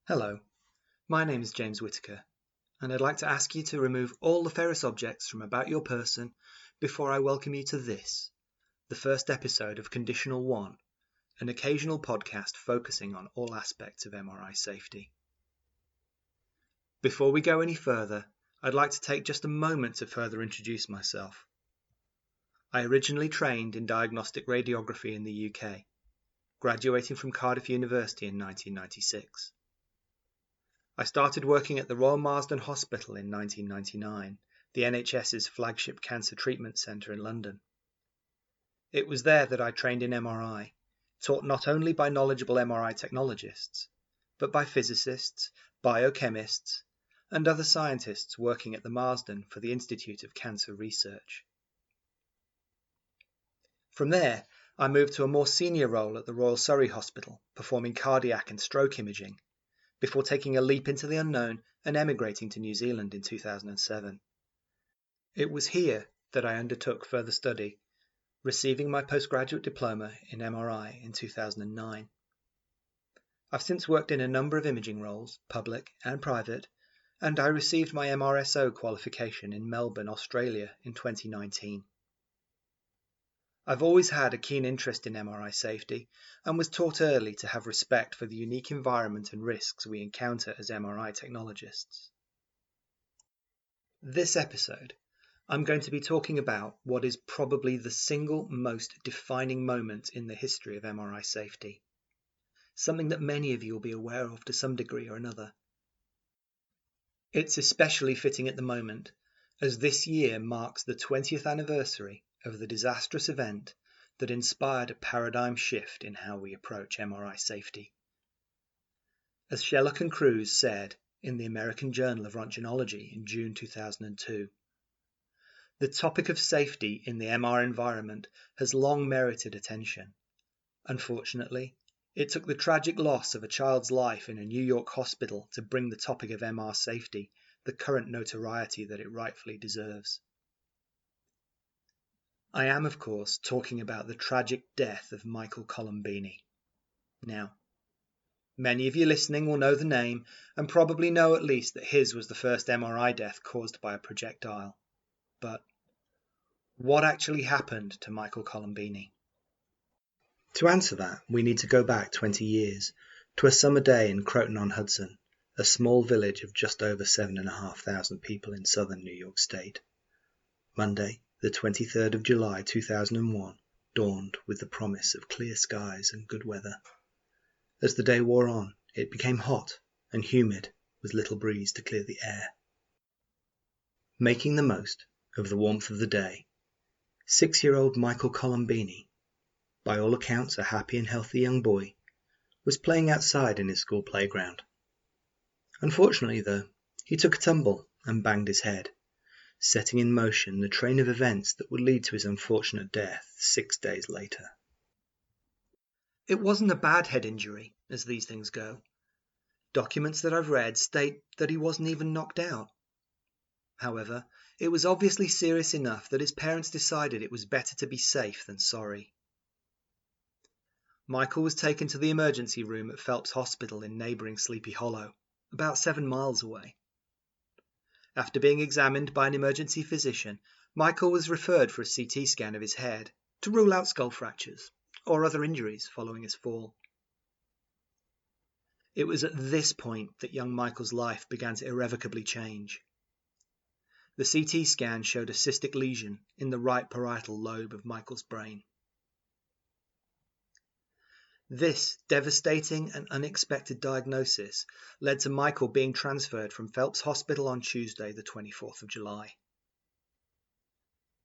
Hello, my name is James Whittaker, and I'd like to ask you to remove all the ferrous objects from about your person before I welcome you to this, the first episode of Conditional 1, an occasional podcast focusing on all aspects of MRI safety. Before we go any further, I'd like to take just a moment to further introduce myself. I originally trained in diagnostic radiography in the UK, graduating from Cardiff University in 1996. I started working at the Royal Marsden Hospital in 1999, the NHS's flagship cancer treatment centre in London. It was there that I trained in MRI, taught not only by knowledgeable MRI technologists, but by physicists, biochemists, and other scientists working at the Marsden for the Institute of Cancer Research. From there, I moved to a more senior role at the Royal Surrey Hospital, performing cardiac and stroke imaging, before taking a leap into the unknown and emigrating to New Zealand in 2007. It was here that I undertook further study, receiving my postgraduate diploma in MRI in 2009. I've since worked in a number of imaging roles, public and private, and I received my MRSO qualification in Melbourne, Australia in 2019. I've always had a keen interest in MRI safety and was taught early to have respect for the unique environment and risks we encounter as MRI technologists. This episode, I'm going to be talking about what is probably the single most defining moment in the history of MRI safety, something that many of you will be aware of to some degree or another. It's especially fitting at the moment, as this year marks the 20th anniversary of the disastrous event that inspired a paradigm shift in how we approach MRI safety. As Sherlock and Cruz said in the American Journal of Röntgenology in June 2002, the topic of safety in the MR environment has long merited attention. Unfortunately, it took the tragic loss of a child's life in a New York hospital to bring the topic of MR safety the current notoriety that it rightfully deserves. I am, of course, talking about the tragic death of Michael Colombini. Now, many of you listening will know the name and probably know at least that his was the first MRI death caused by a projectile. But what actually happened to Michael Colombini? To answer that, we need to go back 20 years to a summer day in Croton-on-Hudson, a small village of just over 7,500 people in southern New York State. Monday, the 23rd of July 2001, dawned with the promise of clear skies and good weather. As the day wore on, it became hot and humid with little breeze to clear the air. Making the most of the warmth of the day, 6-year-old Michael Colombini, by all accounts a happy and healthy young boy, was playing outside in his school playground. Unfortunately, though, he took a tumble and banged his head, setting in motion the train of events that would lead to his unfortunate death 6 days later. It wasn't a bad head injury, as these things go. Documents that I've read state that he wasn't even knocked out. However, it was obviously serious enough that his parents decided it was better to be safe than sorry. Michael was taken to the emergency room at Phelps Hospital in neighbouring Sleepy Hollow, about 7 miles away. After being examined by an emergency physician, Michael was referred for a CT scan of his head to rule out skull fractures or other injuries following his fall. It was at this point that young Michael's life began to irrevocably change. The CT scan showed a cystic lesion in the right parietal lobe of Michael's brain. This devastating and unexpected diagnosis led to Michael being transferred from Phelps Hospital on Tuesday, the 24th of July.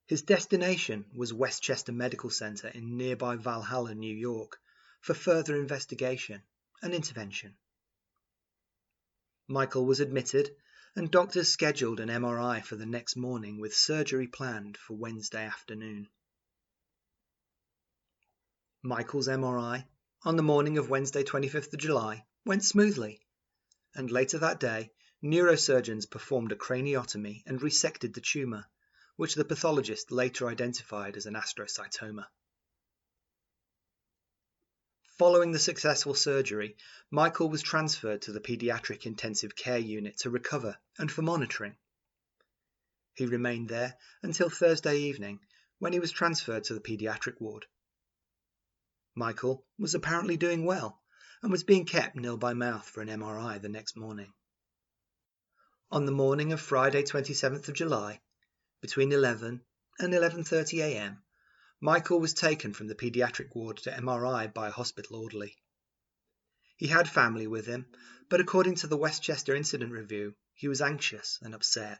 His destination was Westchester Medical Center in nearby Valhalla, New York, for further investigation and intervention. Michael was admitted, and doctors scheduled an MRI for the next morning with surgery planned for Wednesday afternoon. Michael's MRI on the morning of Wednesday 25th of July went smoothly, and later that day neurosurgeons performed a craniotomy and resected the tumour, which the pathologist later identified as an astrocytoma. Following the successful surgery, Michael was transferred to the paediatric intensive care unit to recover and for monitoring. He remained there until Thursday evening, when he was transferred to the paediatric ward. Michael was apparently doing well and was being kept nil by mouth for an MRI the next morning. On the morning of Friday 27th of July, between 11 and 11:30 a.m, Michael was taken from the paediatric ward to MRI by a hospital orderly. He had family with him, but according to the Westchester Incident Review, he was anxious and upset.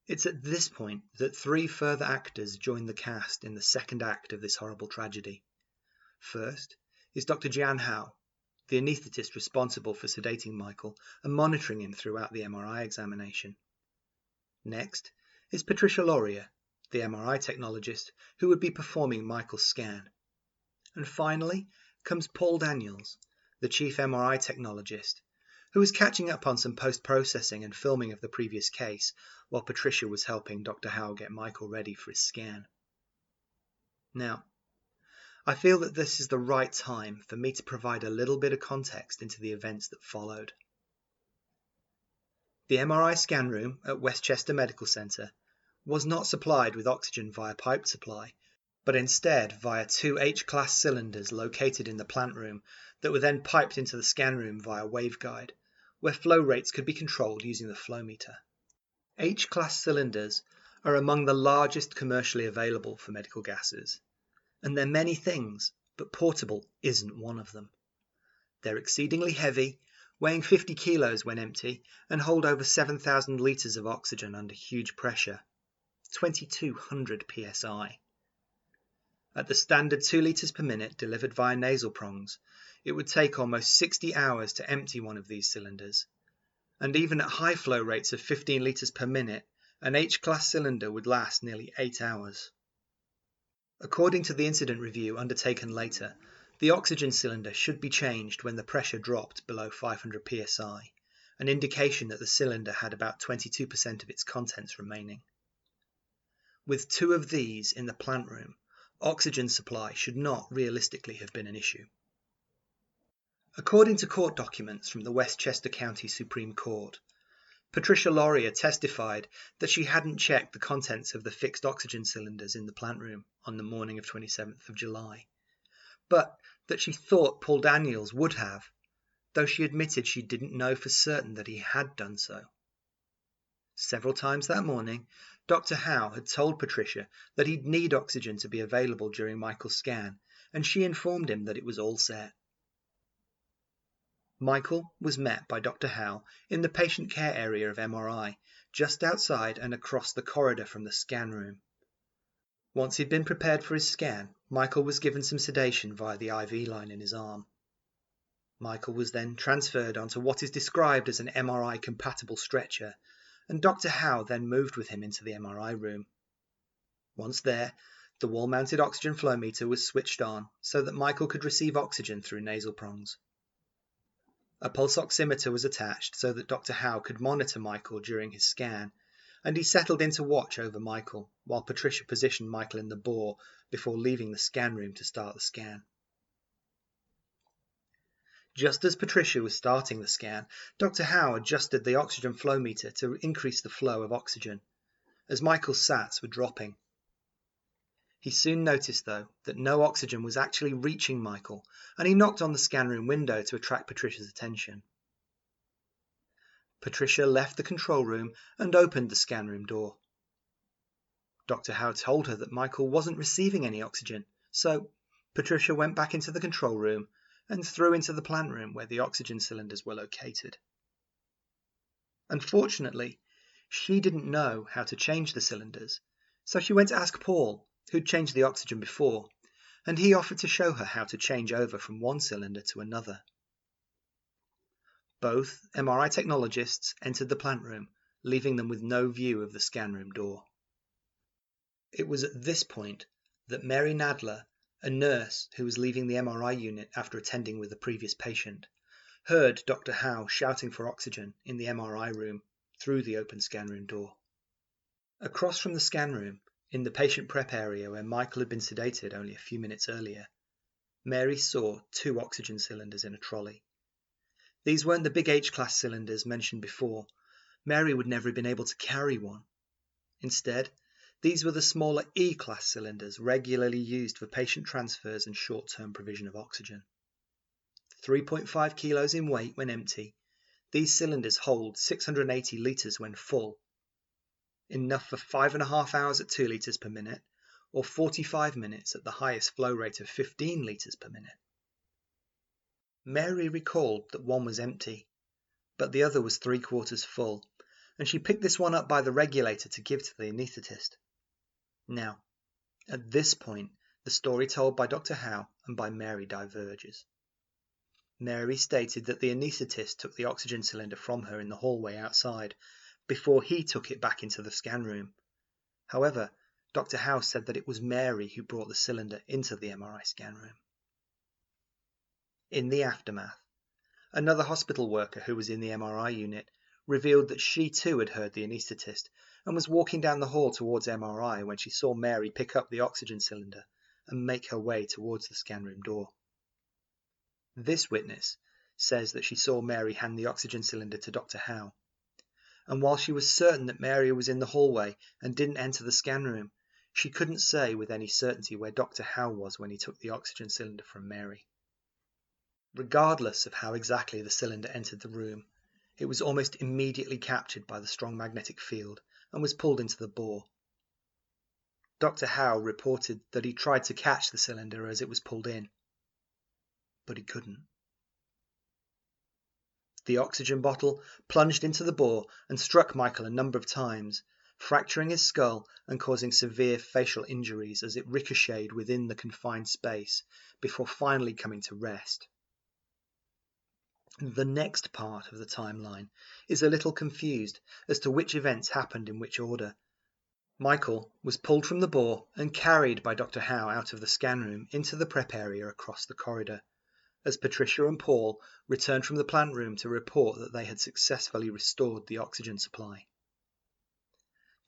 It's at this point that 3 further actors join the cast in the second act of this horrible tragedy. First is Dr. Jian Hao, the anaesthetist responsible for sedating Michael and monitoring him throughout the MRI examination. Next is Patricia Laurier, the MRI technologist who would be performing Michael's scan. And finally comes Paul Daniels, the chief MRI technologist, who was catching up on some post-processing and filming of the previous case while Patricia was helping Dr. Howe get Michael ready for his scan. Now, I feel that this is the right time for me to provide a little bit of context into the events that followed. The MRI scan room at Westchester Medical Center was not supplied with oxygen via pipe supply, but instead via 2 H-class cylinders located in the plant room that were then piped into the scan room via waveguide, where flow rates could be controlled using the flow meter. H-class cylinders are among the largest commercially available for medical gases, and they're many things, but portable isn't one of them. They're exceedingly heavy, weighing 50 kilos when empty, and hold over 7,000 litres of oxygen under huge pressure, 2,200 psi. At the standard 2 litres per minute delivered via nasal prongs, it would take almost 60 hours to empty one of these cylinders. And even at high flow rates of 15 litres per minute, an H-class cylinder would last nearly 8 hours. According to the incident review undertaken later, the oxygen cylinder should be changed when the pressure dropped below 500 psi, an indication that the cylinder had about 22% of its contents remaining. With 2 of these in the plant room, oxygen supply should not realistically have been an issue. According to court documents from the Westchester County Supreme Court, Patricia Laurier testified that she hadn't checked the contents of the fixed oxygen cylinders in the plant room on the morning of 27th of July, but that she thought Paul Daniels would have, though she admitted she didn't know for certain that he had done so. Several times that morning, Dr. Howe had told Patricia that he'd need oxygen to be available during Michael's scan, and she informed him that it was all set. Michael was met by Dr. Howe in the patient care area of MRI, just outside and across the corridor from the scan room. Once he'd been prepared for his scan, Michael was given some sedation via the IV line in his arm. Michael was then transferred onto what is described as an MRI-compatible stretcher, and Dr. Howe then moved with him into the MRI room. Once there, the wall-mounted oxygen flow meter was switched on so that Michael could receive oxygen through nasal prongs. A pulse oximeter was attached so that Dr. Howe could monitor Michael during his scan, and he settled in to watch over Michael while Patricia positioned Michael in the bore before leaving the scan room to start the scan. Just as Patricia was starting the scan, Dr. Howe adjusted the oxygen flow meter to increase the flow of oxygen, as Michael's sats were dropping. He soon noticed, though, that no oxygen was actually reaching Michael, and he knocked on the scan room window to attract Patricia's attention. Patricia left the control room and opened the scan room door. Dr. Howe told her that Michael wasn't receiving any oxygen, so Patricia went back into the control room and through into the plant room where the oxygen cylinders were located. Unfortunately, she didn't know how to change the cylinders, so she went to ask Paul, who'd changed the oxygen before, and he offered to show her how to change over from one cylinder to another. Both MRI technologists entered the plant room, leaving them with no view of the scan room door. It was at this point that Mary Nadler, a nurse who was leaving the MRI unit after attending with the previous patient, heard Dr. Howe shouting for oxygen in the MRI room through the open scan room door. Across from the scan room, in the patient prep area where Michael had been sedated only a few minutes earlier, Mary saw 2 oxygen cylinders in a trolley. These weren't the big H-class cylinders mentioned before. Mary would never have been able to carry one. Instead, these were the smaller E-class cylinders regularly used for patient transfers and short-term provision of oxygen. 3.5 kilos in weight when empty, these cylinders hold 680 litres when full, enough for 5.5 hours at 2 litres per minute, or 45 minutes at the highest flow rate of 15 litres per minute. Mary recalled that one was empty, but the other was 3/4 full, and she picked this one up by the regulator to give to the anaesthetist. Now, at this point, the story told by Dr. Howe and by Mary diverges. Mary stated that the anaesthetist took the oxygen cylinder from her in the hallway outside, before he took it back into the scan room. However, Dr. Howe said that it was Mary who brought the cylinder into the MRI scan room. In the aftermath, another hospital worker who was in the MRI unit revealed that she too had heard the anaesthetist and was walking down the hall towards MRI when she saw Mary pick up the oxygen cylinder and make her way towards the scan room door. This witness says that she saw Mary hand the oxygen cylinder to Dr. Howe, and while she was certain that Mary was in the hallway and didn't enter the scan room, she couldn't say with any certainty where Dr. Howe was when he took the oxygen cylinder from Mary. Regardless of how exactly the cylinder entered the room, it was almost immediately captured by the strong magnetic field and was pulled into the bore. Dr. Howe reported that he tried to catch the cylinder as it was pulled in, but he couldn't. The oxygen bottle plunged into the bore and struck Michael a number of times, fracturing his skull and causing severe facial injuries as it ricocheted within the confined space before finally coming to rest. The next part of the timeline is a little confused as to which events happened in which order. Michael was pulled from the bore and carried by Dr. Howe out of the scan room into the prep area across the corridor, as Patricia and Paul returned from the plant room to report that they had successfully restored the oxygen supply.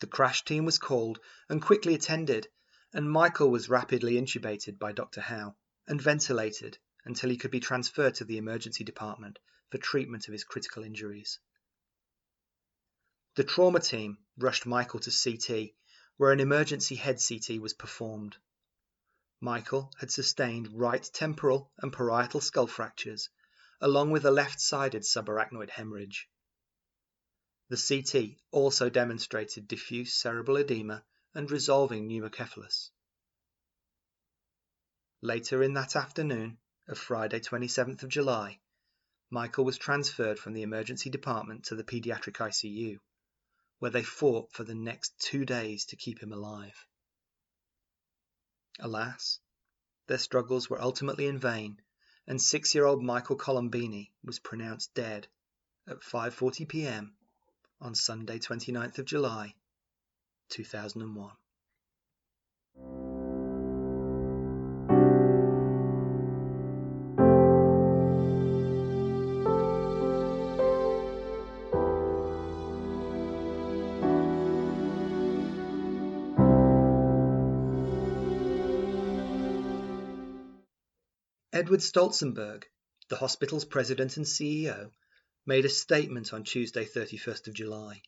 The crash team was called and quickly attended, and Michael was rapidly intubated by Dr. Howe and ventilated until he could be transferred to the emergency department for treatment of his critical injuries. The trauma team rushed Michael to CT, where an emergency head CT was performed. Michael had sustained right temporal and parietal skull fractures, along with a left-sided subarachnoid hemorrhage. The CT also demonstrated diffuse cerebral edema and resolving pneumocephalus. Later in that afternoon of Friday 27th of July, Michael was transferred from the emergency department to the pediatric ICU, where they fought for the next 2 days to keep him alive. Alas, their struggles were ultimately in vain, and 6-year-old Michael Colombini was pronounced dead at 5:40 p.m. on Sunday 29th of July, 2001. Edward Stolzenberg, the hospital's president and CEO, made a statement on Tuesday 31st of July.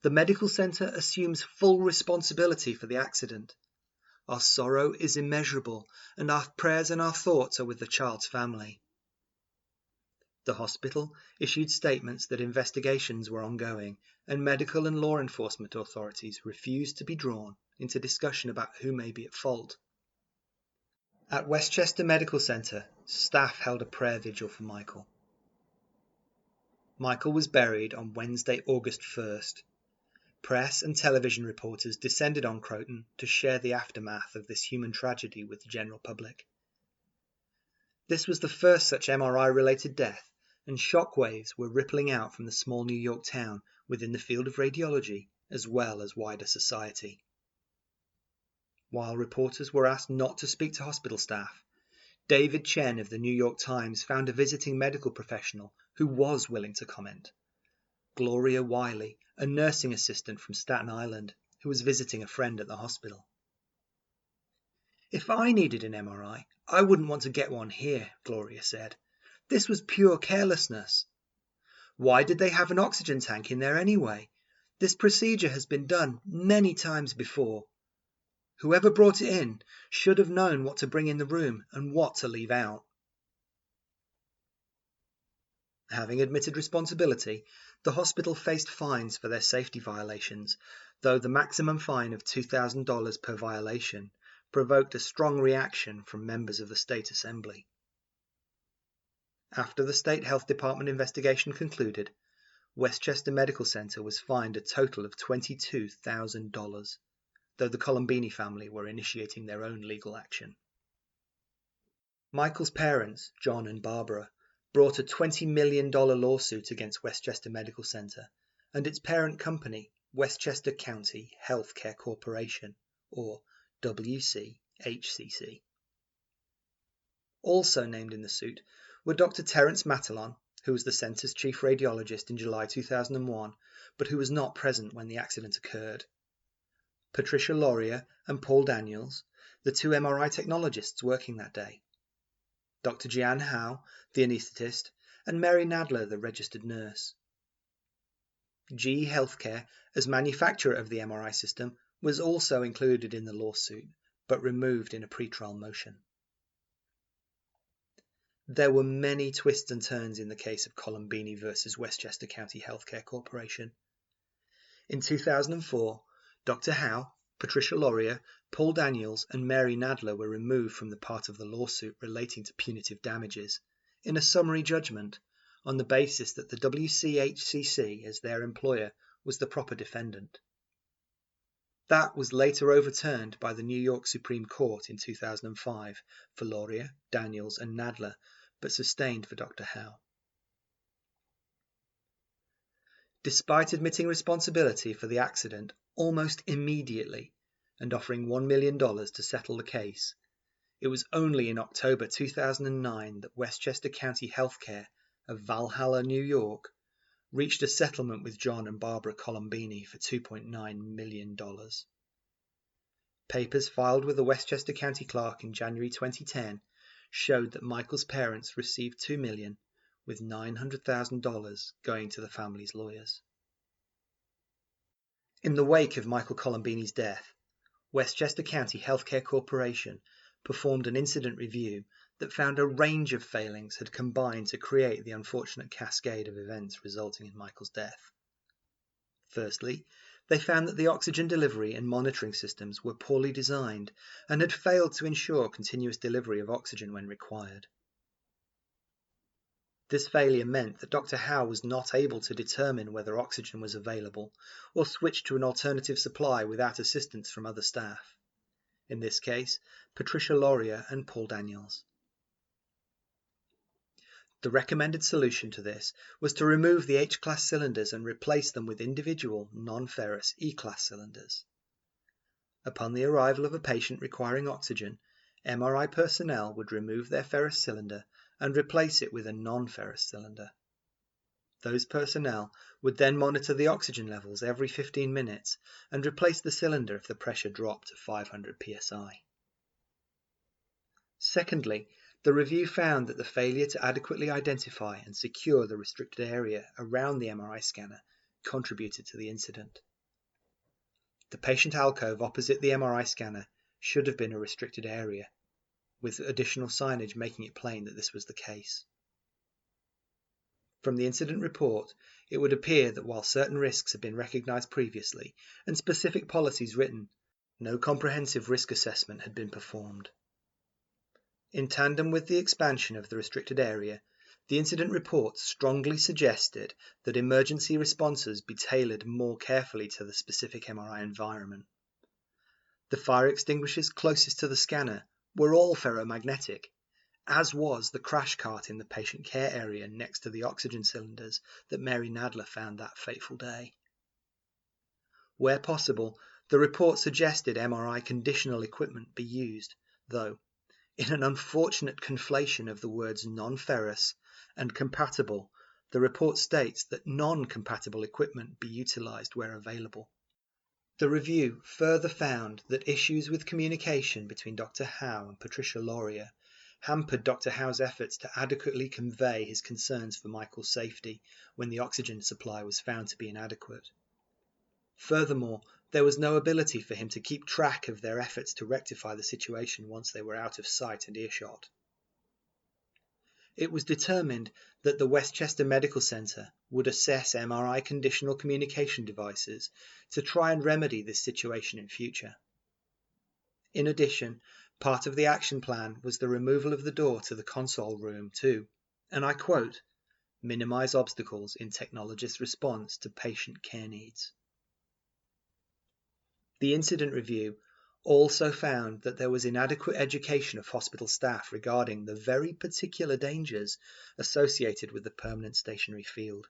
The medical centre assumes full responsibility for the accident. Our sorrow is immeasurable, and our prayers and our thoughts are with the child's family. The hospital issued statements that investigations were ongoing and medical and law enforcement authorities refused to be drawn into discussion about who may be at fault. At Westchester Medical Centre, staff held a prayer vigil for Michael. Michael was buried on Wednesday, August 1st. Press and television reporters descended on Croton to share the aftermath of this human tragedy with the general public. This was the first such MRI-related death, and shockwaves were rippling out from the small New York town within the field of radiology as well as wider society. While reporters were asked not to speak to hospital staff, David Chen of the New York Times found a visiting medical professional who was willing to comment. Gloria Wiley, a nursing assistant from Staten Island, who was visiting a friend at the hospital. "If I needed an MRI, I wouldn't want to get one here," Gloria said. "This was pure carelessness. Why did they have an oxygen tank in there anyway? This procedure has been done many times before. Whoever brought it in should have known what to bring in the room and what to leave out." Having admitted responsibility, the hospital faced fines for their safety violations, though the maximum fine of $2,000 per violation provoked a strong reaction from members of the state assembly. After the state health department investigation concluded, Westchester Medical Center was fined a total of $22,000, though the Colombini family were initiating their own legal action. Michael's parents, John and Barbara, brought a $20 million lawsuit against Westchester Medical Center and its parent company, Westchester County Health Care Corporation, or WCHCC. Also named in the suit were Dr. Terence Matalon, who was the center's chief radiologist in July 2001, but who was not present when the accident occurred; Patricia Laurier and Paul Daniels, the two MRI technologists working that day; Dr. Jeanne Howe, the anaesthetist, and Mary Nadler, the registered nurse. GE Healthcare, as manufacturer of the MRI system, was also included in the lawsuit, but removed in a pretrial motion. There were many twists and turns in the case of Colombini versus Westchester County Healthcare Corporation. In 2004, Dr. Howe, Patricia Laurier, Paul Daniels, and Mary Nadler were removed from the part of the lawsuit relating to punitive damages, in a summary judgment, on the basis that the WCHCC, as their employer, was the proper defendant. That was later overturned by the New York Supreme Court in 2005 for Laurier, Daniels, and Nadler, but sustained for Dr. Howe. Despite admitting responsibility for the accident almost immediately and offering $1 million to settle the case, it was only in October 2009 that Westchester County Healthcare of Valhalla, New York, reached a settlement with John and Barbara Colombini for $2.9 million. Papers filed with the Westchester County Clerk in January 2010 showed that Michael's parents received $2 million, with $900,000 going to the family's lawyers. In the wake of Michael Colombini's death, Westchester County Healthcare Corporation performed an incident review that found a range of failings had combined to create the unfortunate cascade of events resulting in Michael's death. Firstly, they found that the oxygen delivery and monitoring systems were poorly designed and had failed to ensure continuous delivery of oxygen when required. This failure meant that Dr. Howe was not able to determine whether oxygen was available or switch to an alternative supply without assistance from other staff. In this case, Patricia Laurier and Paul Daniels. The recommended solution to this was to remove the H-class cylinders and replace them with individual, non-ferrous E-class cylinders. Upon the arrival of a patient requiring oxygen, MRI personnel would remove their ferrous cylinder and replace it with a non-ferrous cylinder. Those personnel would then monitor the oxygen levels every 15 minutes and replace the cylinder if the pressure dropped to 500 psi. Secondly, the review found that the failure to adequately identify and secure the restricted area around the MRI scanner contributed to the incident. The patient alcove opposite the MRI scanner should have been a restricted area, with additional signage making it plain that this was the case. From the incident report, it would appear that while certain risks had been recognized previously and specific policies written, no comprehensive risk assessment had been performed. In tandem with the expansion of the restricted area, the incident report strongly suggested that emergency responses be tailored more carefully to the specific MRI environment. The fire extinguishers closest to the scanner were all ferromagnetic, as was the crash cart in the patient care area next to the oxygen cylinders that Mary Nadler found that fateful day. Where possible, the report suggested MRI conditional equipment be used, though, in an unfortunate conflation of the words non-ferrous and compatible, the report states that non-compatible equipment be utilized where available. The review further found that issues with communication between Dr. Howe and Patricia Laurier hampered Dr. Howe's efforts to adequately convey his concerns for Michael's safety when the oxygen supply was found to be inadequate. Furthermore, there was no ability for him to keep track of their efforts to rectify the situation once they were out of sight and earshot. It was determined that the Westchester Medical Center would assess MRI conditional communication devices to try and remedy this situation in future. In addition, part of the action plan was the removal of the door to the console room to, and I quote, minimize obstacles in technologist response to patient care needs. The incident review also found that there was inadequate education of hospital staff regarding the very particular dangers associated with the permanent stationary field.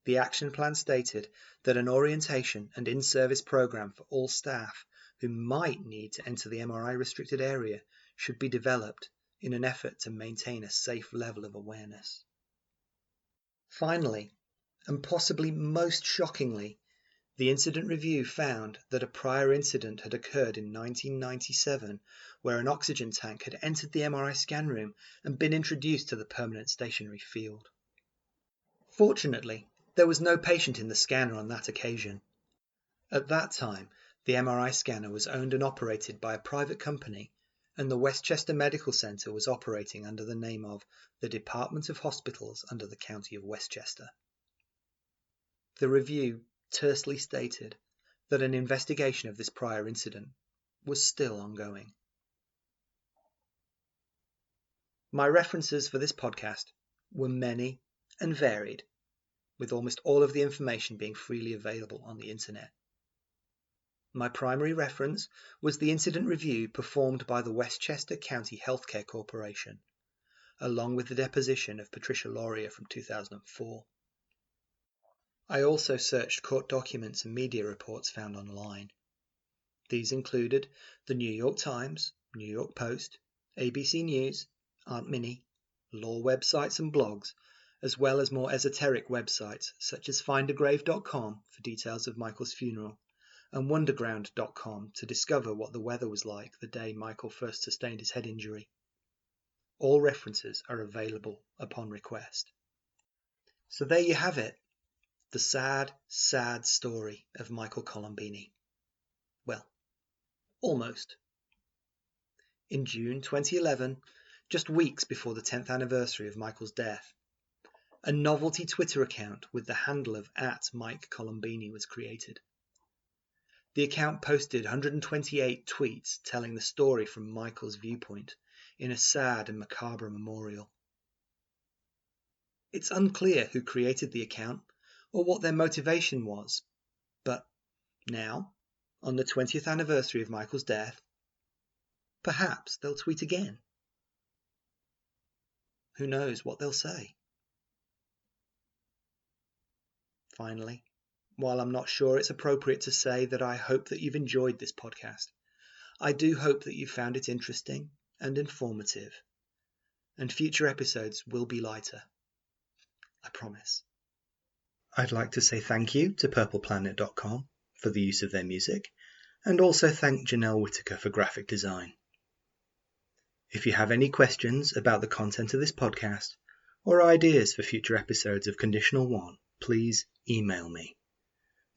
The action plan stated that an orientation and in-service program for all staff who might need to enter the MRI restricted area should be developed in an effort to maintain a safe level of awareness. Finally, and possibly most shockingly, the incident review found that a prior incident had occurred in 1997 where an oxygen tank had entered the MRI scan room and been introduced to the permanent stationary field. Fortunately, there was no patient in the scanner on that occasion. At that time, the MRI scanner was owned and operated by a private company, and the Westchester Medical Center was operating under the name of the Department of Hospitals under the County of Westchester. The review tersely stated that an investigation of this prior incident was still ongoing. My references for this podcast were many and varied, with almost all of the information being freely available on the internet. My primary reference was the incident review performed by the Westchester County Healthcare Corporation, along with the deposition of Patricia Laurier from 2004. I also searched court documents and media reports found online. These included the New York Times, New York Post, ABC News, Aunt Minnie, law websites and blogs, as well as more esoteric websites such as findagrave.com for details of Michael's funeral, and wonderground.com to discover what the weather was like the day Michael first sustained his head injury. All references are available upon request. So there you have it. The sad, sad story of Michael Colombini. Well, almost. In June 2011, just weeks before the 10th anniversary of Michael's death, a novelty Twitter account with the handle of @Mike Colombini was created. The account posted 128 tweets telling the story from Michael's viewpoint in a sad and macabre memorial. It's unclear who created the account or what their motivation was, but now, on the 20th anniversary of Michael's death, perhaps they'll tweet again. Who knows what they'll say? Finally, while I'm not sure it's appropriate to say that I hope that you've enjoyed this podcast, I do hope that you found it interesting and informative, and future episodes will be lighter. I promise. I'd like to say thank you to purpleplanet.com for the use of their music, and also thank James Whittaker for graphic design. If you have any questions about the content of this podcast, or ideas for future episodes of Conditional 1, please email me.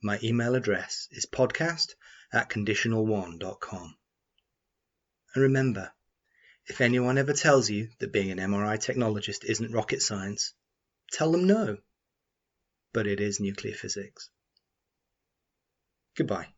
My email address is podcast@conditional1.com. And remember, if anyone ever tells you that being an MRI technologist isn't rocket science, tell them no. But it is nuclear physics. Goodbye.